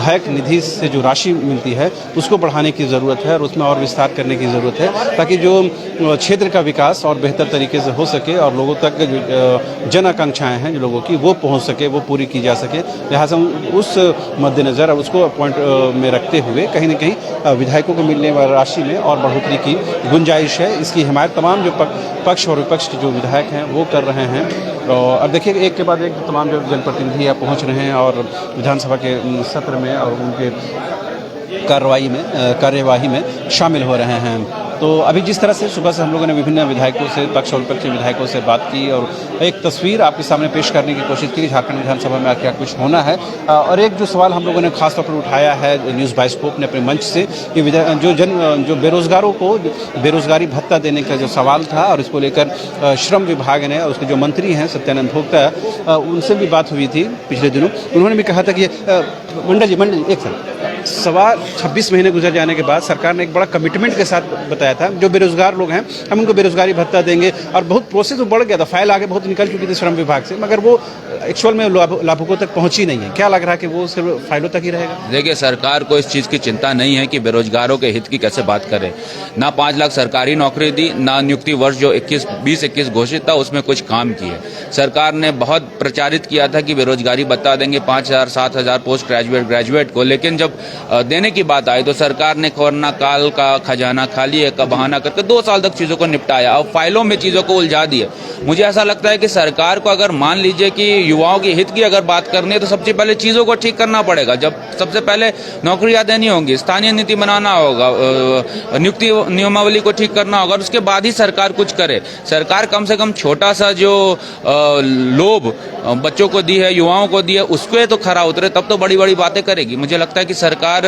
विधायक निधि से जो राशि मिलती है उसको बढ़ाने की ज़रूरत है और उसमें और विस्तार करने की ज़रूरत है, ताकि जो क्षेत्र का विकास और बेहतर तरीके से हो सके और लोगों तक जो जन आकांक्षाएँ हैं जो लोगों की वो पहुँच सके, वो पूरी की जा सके। लिहाजा उस मद्देनज़र उसको पॉइंट में रखते हुए कहीं न कहीं विधायकों को मिलने वाली राशि में और बढ़ोतरी की गुंजाइश है। इसकी हिमायत तमाम जो पक्ष और विपक्ष के जो विधायक हैं वो कर रहे हैं। और अब देखिए एक के बाद एक तमाम जो जनप्रतिनिधि यहाँ पहुँच रहे हैं और विधानसभा के सत्र में और उनके कार्यवाही में शामिल हो रहे हैं। तो अभी जिस तरह से सुबह से हम लोगों ने विभिन्न विधायकों से, पक्ष और विपक्ष के विधायकों से बात की और एक तस्वीर आपके सामने पेश करने की कोशिश की झारखंड विधानसभा में क्या कुछ होना है। और एक जो सवाल हम लोगों ने खास तौर पर उठाया है न्यूज़ बाइस्कोप ने अपने मंच से कि जो बेरोजगारों को बेरोजगारी भत्ता देने का जो सवाल था और इसको लेकर श्रम विभाग ने और उसके जो मंत्री हैं सत्यानंद भोक्ता, उनसे भी बात हुई थी पिछले दिनों। उन्होंने भी कहा था कि मंडल जी एक सवा 26 महीने गुजर जाने के बाद सरकार ने एक बड़ा कमिटमेंट के साथ बताया था जो बेरोजगार लोग हैं हम उनको बेरोजगारी भत्ता देंगे, और बहुत प्रोसेस बढ़ गया था, फाइल आगे बहुत निकल चुकी थी श्रम विभाग से, मगर वो एक्चुअल में लाभुकों तक पहुंची नहीं है। क्या लग रहा है कि वो सिर्फ फाइलों तक ही रहेगा? देखिए, सरकार को इस चीज़ की चिंता नहीं है कि बेरोजगारों के हित की कैसे बात करें। ना 5 लाख सरकारी नौकरी दी, ना नियुक्ति वर्ष जो 2021 घोषित था उसमें कुछ काम किए। सरकार ने बहुत प्रचारित किया था कि बेरोजगारी भत्ता देंगे 5,000 7,000 पोस्ट ग्रेजुएट को, लेकिन जब देने की बात आई तो सरकार ने कोरोना काल का खजाना खाली है का बहाना करके 2 साल तक चीज़ों को निपटाया और फाइलों में चीज़ों को उलझा दिया। मुझे ऐसा लगता है कि सरकार को अगर मान लीजिए कि युवाओं के हित की अगर बात करनी है तो सबसे पहले चीज़ों को ठीक करना पड़ेगा। जब सबसे पहले नौकरियां देनी होंगी, स्थानीय नीति बनाना होगा, नियुक्ति नियमावली को ठीक करना होगा, उसके बाद ही सरकार कुछ करे। सरकार कम से कम छोटा सा जो लोभ बच्चों को दी है, युवाओं को दी है, उसको तो खरा उतरे, तब तो बड़ी बड़ी बातें करेगी। मुझे लगता है कि सरकार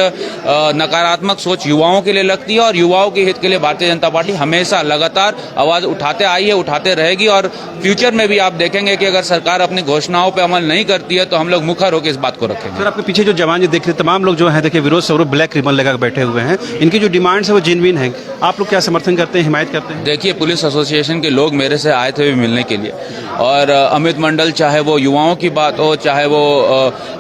नकारात्मक सोच युवाओं के लिए लगती है और युवाओं के हित के लिए भारतीय जनता पार्टी हमेशा लगातार आवाज उठाते आई है, उठाते रहेगी। और फ्यूचर में भी आप देखेंगे कि अगर सरकार अपनी घोषणाओं पर अमल नहीं करती है तो हम लोग मुखर होकर इस बात को रखेंगे। सर, आपके पीछे जो जवान देख रहे तमाम लोग जो हैं, देखिए विरोध स्वरूप ब्लैक रिबन लगा बैठे हुए हैं, इनकी जो डिमांड्स है वो जेन्युइन है। आप लोग क्या समर्थन करते हैं, हिमायत करते हैं? देखिए, पुलिस एसोसिएशन के लोग मेरे से आए थे मिलने के लिए, और अमित मंडल चाहे वो युवाओं की बात हो, चाहे वो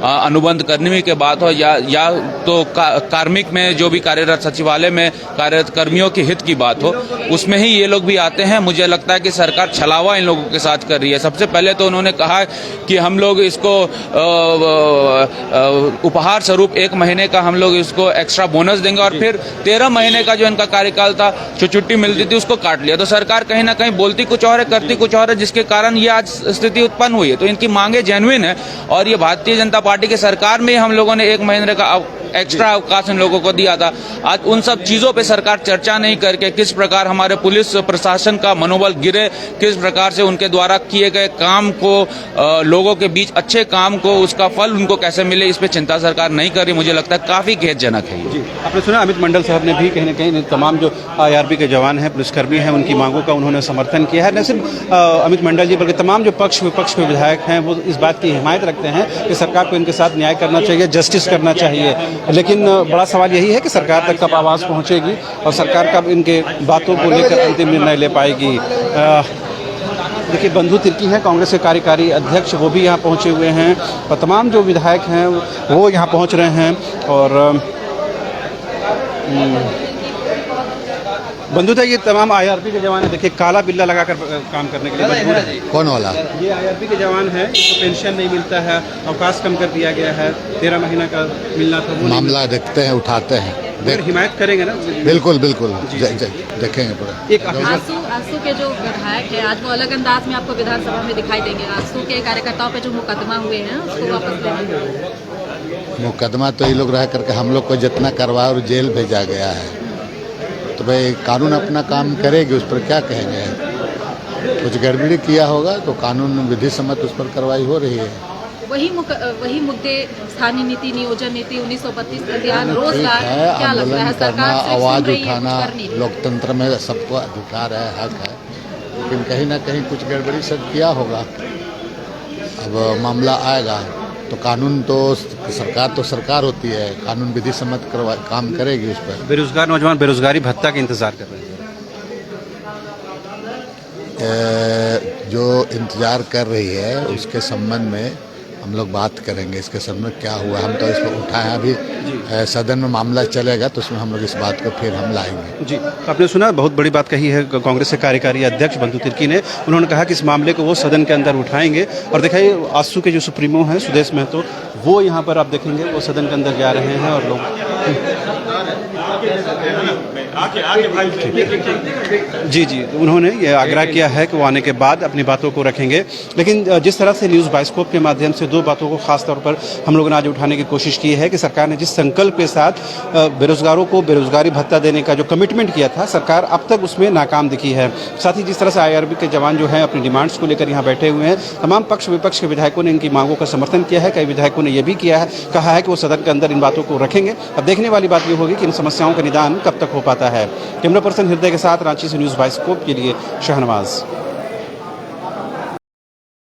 अनुबंध कर्मी की बात हो, या तो कार्मिक में जो भी कार्यरत सचिवालय में कार्यरत कर्मियों के हित की बात हो, उसमें ही ये लोग भी आते हैं। मुझे लगता है कि सरकार छलावा इन लोगों के साथ कर रही है। सबसे पहले तो उन्होंने कहा कि हम लोग इसको उपहार स्वरूप 1 महीने का हम लोग इसको एक्स्ट्रा बोनस देंगे, और फिर 13 महीने का जो इनका कार्यकाल था, जो छुट्टी मिलती थी, उसको काट लिया। तो सरकार कहीं ना कहीं बोलती कुछ और है, करती कुछ और है, जिसके कारण ये आज स्थिति उत्पन्न हुई है। तो इनकी मांगे जेन्युइन है, और ये भारतीय जनता पार्टी की सरकार में हम लोगों ने 1 महीने का एक्स्ट्रा अवकाश इन लोगों को दिया था। आज उन सब चीज़ों पे सरकार चर्चा नहीं करके किस प्रकार हमारे पुलिस प्रशासन का मनोबल गिरे, किस प्रकार से उनके द्वारा किए गए काम को, लोगों के बीच अच्छे काम को, उसका फल उनको कैसे मिले, इस पे चिंता सरकार नहीं कर रही। मुझे लगता है काफ़ी खेदजनक है ये। जी, आपने सुना अमित मंडल साहब ने भी कहीं ना कहीं तमाम जो IRB के जवान हैं, पुलिसकर्मी हैं, उनकी मांगों का उन्होंने समर्थन किया है। न सिर्फ अमित मंडल जी बल्कि तमाम जो पक्ष विपक्ष के विधायक हैं वो इस बात की हिमायत रखते हैं कि सरकार को इनके साथ न्याय करना चाहिए, जस्टिस करना चाहिए। लेकिन बड़ा सवाल यही है कि सरकार तक कब आवाज़ पहुंचेगी और सरकार कब इनके बातों को लेकर अंतिम निर्णय ले पाएगी। देखिए, बंधु तिर्की हैं कांग्रेस के कार्यकारी अध्यक्ष, वो भी यहाँ पहुँचे हुए हैं और तमाम जो विधायक हैं वो यहाँ पहुँच रहे हैं। और बंधुता, ये तमाम IRB के जवान है, देखिए काला बिल्ला लगाकर काम करने के लिए मजबूर है। कौन वाला? ये IRB के जवान है, इनको पेंशन नहीं मिलता है, अवकाश कम कर दिया गया है, 13 महीना का मिलना था, वो मामला देखते हैं, उठाते हैं, हिमायत करेंगे ना? बिल्कुल देखेंगे पूरा। एक आजसू के जो विधायक है, आज वो अलग अंदाज में आपको विधानसभा में दिखाई देंगे। आजसू के कार्यकर्ताओं पे जो मुकदमा हुए हैं उसको वापस लेंगे। मुकदमा तो ये लोग रह करके हम लोग को जितना करवाया और जेल भेजा गया है, तो भाई कानून अपना काम करेगी, उस पर क्या कहेंगे। कुछ गड़बड़ी किया होगा तो कानून विधि सम्मत उस पर कार्रवाई हो रही है। वही मुद्दे, स्थानीय नीति, नियोजन नीति, 1932 का ध्यान, रोजगार, क्या लगता है सरकार आवाज उठाना लोकतंत्र में सबको अधिकार है, हक है, लेकिन कहीं ना कहीं कुछ गड़बड़ी सब किया होगा। अब मामला आएगा तो कानून तो सरकार होती है, कानून विधि सम्मत काम करेगी उस पर। बेरोजगार नौजवान बेरोजगारी भत्ता का इंतजार कर रहे हैं, जो इंतजार कर रही है उसके संबंध में हम लोग बात करेंगे इसके संबंध में क्या हुआ। हम तो इसको उठाए अभी सदन में मामला चलेगा तो उसमें हम लोग इस बात को फिर हम लाएंगे। जी, आपने सुना, बहुत बड़ी बात कही है कांग्रेस के कार्यकारी अध्यक्ष बंधु तिर्की ने। उन्होंने कहा कि इस मामले को वो सदन के अंदर उठाएंगे। और देखिए, आजसू के जो सुप्रीमो हैं सुदेश महतो, वो यहाँ पर आप देखेंगे वो सदन के अंदर जा रहे हैं और लोग जी जी उन्होंने ये आग्रह किया है कि वो आने के बाद अपनी बातों को रखेंगे। लेकिन जिस तरह से न्यूज़ बाइस्कोप के माध्यम से दो बातों को खास तौर पर हम लोगों ने आज उठाने की कोशिश की है कि सरकार ने जिस संकल्प के साथ बेरोजगारों को बेरोजगारी भत्ता देने का जो कमिटमेंट किया था, सरकार अब तक उसमें नाकाम दिखी है। साथ ही जिस तरह से IRB के जवान जो हैं अपनी डिमांड्स को लेकर यहाँ बैठे हुए हैं, तमाम पक्ष विपक्ष के विधायकों ने इनकी मांगों का समर्थन किया है। कई विधायकों ने यह भी कहा है कि वो सदन के अंदर इन बातों को रखेंगे। अब देखने वाली बात ये होगी कि इन समस्याओं का निदान कब तक हो पाता है। कैमरा पर्सन हृदय के साथ रांची से न्यूज़ बाइस्कोप के लिए शाहनवाज।